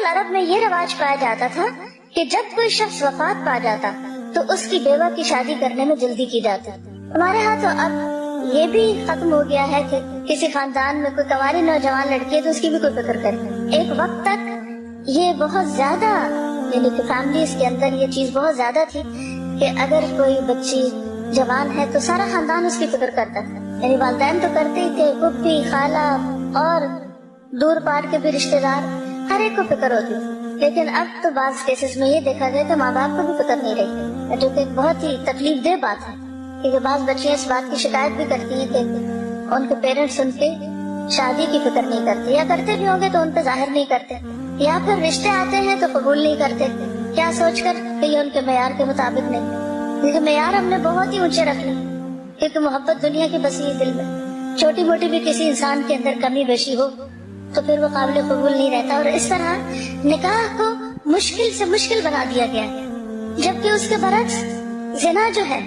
العرب میں یہ رواج پایا جاتا تھا کہ جب کوئی شخص وفات پا جاتا تو اس کی بیوہ کی شادی کرنے میں جلدی کی جاتی. ہمارے ہاں تو اب یہ بھی ختم ہو گیا ہے کہ کسی خاندان میں کوئی کنواری نوجوان لڑکی ہے تو اس کی بھی کوئی فکر کرے. ایک وقت تک یہ بہت زیادہ یعنی کہ فیملیز کے اندر یہ چیز بہت زیادہ تھی کہ اگر کوئی بچی جوان ہے تو سارا خاندان اس کی فکر کرتا تھا. یعنی والدین تو کرتے ہی تھے, پھوپھی, خالہ اور دور پار کے بھی رشتے دار, ہر ایک کو فکر ہوتی تھی. لیکن اب تو بعض کیسز میں یہ دیکھا گیا کہ ماں باپ کو بھی فکر نہیں رہی, جو کہ ایک بہت ہی تکلیف دہ بات ہے. کیونکہ بعض بچے اس بات کی شکایت بھی کرتی ہیں کہ ان کے پیرنٹس ان کے شادی کی فکر نہیں کرتے, یا کرتے بھی ہوں گے تو ان پہ ظاہر نہیں کرتے, یا پھر رشتے آتے ہیں تو قبول نہیں کرتے, کیا سوچ کر کہ یہ ان کے معیار کے مطابق نہیں. کیونکہ معیار ہم نے بہت ہی اونچے رکھ لی, کیونکہ محبت دنیا کی بسی دل میں. چھوٹی موٹی بھی کسی انسان کے اندر کمی بیشی ہو تو پھر وہ قابل قبول نہیں رہتا, اور اس طرح نکاح کو مشکل سے مشکل بنا دیا گیا. جبکہ اس کے برعکس زنا جو ہے,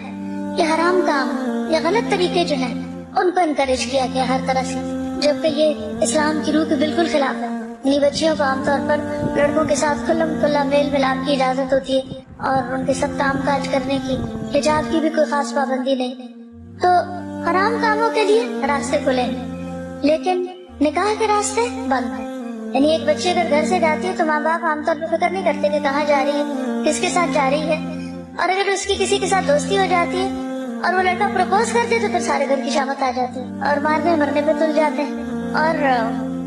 یہ حرام کام یا غلط طریقے جو ہیں ان کو انکریج کیا گیا ہر طرح سے, جبکہ یہ اسلام کی روح کے بالکل خلاف ہے. یعنی بچیوں کو عام طور پر لڑکوں کے ساتھ کھلا میل ملاپ کی اجازت ہوتی ہے اور ان کے سب کام کاج کرنے کی, حجاب کی بھی کوئی خاص پابندی نہیں. تو حرام کاموں کے لیے راستے کھلے ہیں لیکن نکاح کے راستے بند ہیں. یعنی ایک بچی اگر گھر سے جاتی ہے تو ماں باپ عام طور پر فکر نہیں کرتے کہ کہاں جا رہی ہے, کس کے ساتھ جا رہی ہے. اور اگر اس کی کسی کے ساتھ دوستی ہو جاتی ہے اور وہ لڑکا پروپوز کرتے تو پھر سارے گھر کی شامت آ جاتی ہے اور مارنے مرنے پہ تل جاتے ہیں اور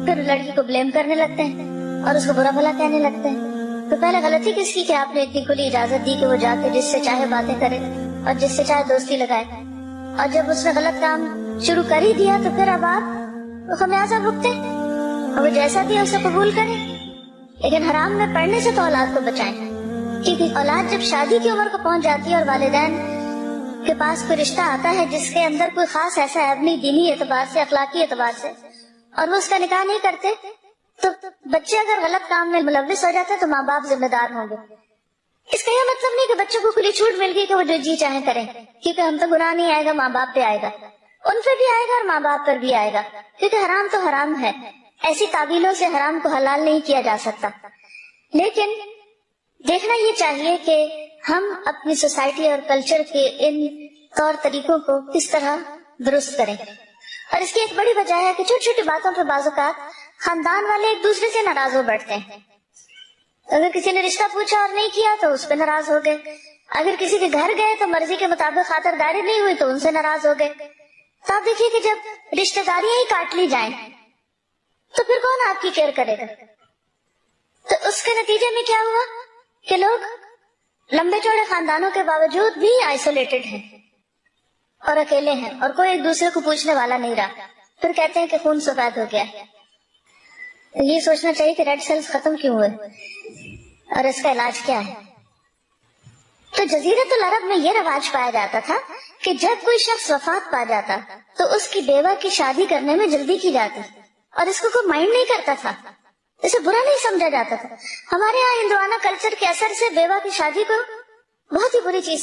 پھر لڑکی کو بلیم کرنے لگتے ہیں اور اس کو برا بھلا کہنے لگتے ہیں. تو پہلے غلطی کس کی کہ آپ نے اتنی کھلی اجازت دی کہ وہ جا کے جس سے چاہے باتیں کرے اور جس سے چاہے دوستی لگائے, اور جب اس نے غلط کام شروع کر ہی دیا تو پھر اب آپ خمیازہ بھگتے اور وہ جیسا بھی اسے قبول کرے. لیکن حرام میں پڑنے سے تو اولاد کو بچائیں, کیونکہ اولاد جب شادی کی عمر کو پہنچ جاتی ہے اور والدین کے پاس کوئی رشتہ آتا ہے جس کے اندر کوئی خاص ایسا عیب نہیں دینی اعتبار سے, اخلاقی اعتبار سے, اور وہ اس کا نکاح نہیں کرتے, تو بچے اگر غلط کام میں ملوث ہو جاتے تو ماں باپ ذمہ دار ہوں گے. اس کا یہ مطلب نہیں کہ بچوں کو کھلی چھوٹ مل گئی کہ وہ جو جی چاہیں کریں, کیونکہ ہم تو گناہ نہیں آئے گا, ماں باپ پہ آئے گا, ان پہ بھی آئے گا اور ماں باپ پر بھی آئے گا, کیونکہ حرام تو حرام ہے. ایسی تعبیلوں سے حرام کو حلال نہیں کیا جا سکتا. لیکن دیکھنا یہ چاہیے کہ ہم اپنی سوسائٹی اور کلچر کے ان طور طریقوں کو کس طرح درست کریں. اور اس کی ایک بڑی وجہ ہے کہ چھوٹی چھوٹی باتوں پہ بعض اوقات خاندان والے ایک دوسرے سے ناراض ہو بیٹھتے ہیں. اگر کسی نے رشتہ پوچھا اور نہیں کیا تو اس پہ ناراض ہو گئے, اگر کسی کے گھر گئے تو مرضی کے مطابق خاطرداری نہیں ہوئی تو ان سے ناراض ہو گئے. تو آپ دیکھیے کہ جب رشتہ داریاں ہی کاٹ لی جائیں تو پھر کون آپ کی کیئر کرے گا. تو اس کے نتیجے میں کیا ہوا کہ لوگ لمبے چوڑے خاندانوں کے باوجود بھی آئسولیٹڈ ہیں اور اکیلے ہیں, اور کوئی ایک دوسرے کو پوچھنے والا نہیں رہا. پھر کہتے ہیں کہ خون سفید ہو گیا. یہ سوچنا چاہیے کہ ریڈ سیلز ختم کیوں ہوئے اور اس کا علاج کیا ہے. تو جزیرۃ العرب میں یہ رواج پایا جاتا تھا کہ جب کوئی شخص وفات پا جاتا تو اس کی بیوہ کی شادی کرنے میں جلدی کی جاتی, اور اس کو کوئی مائنڈ نہیں کرتا تھا, اسے برا نہیں سمجھا جاتا تھا. ہمارے یہاں ہندوانہ کلچر کے اثر سے بیوہ کی شادی کو بہت ہی بری چیز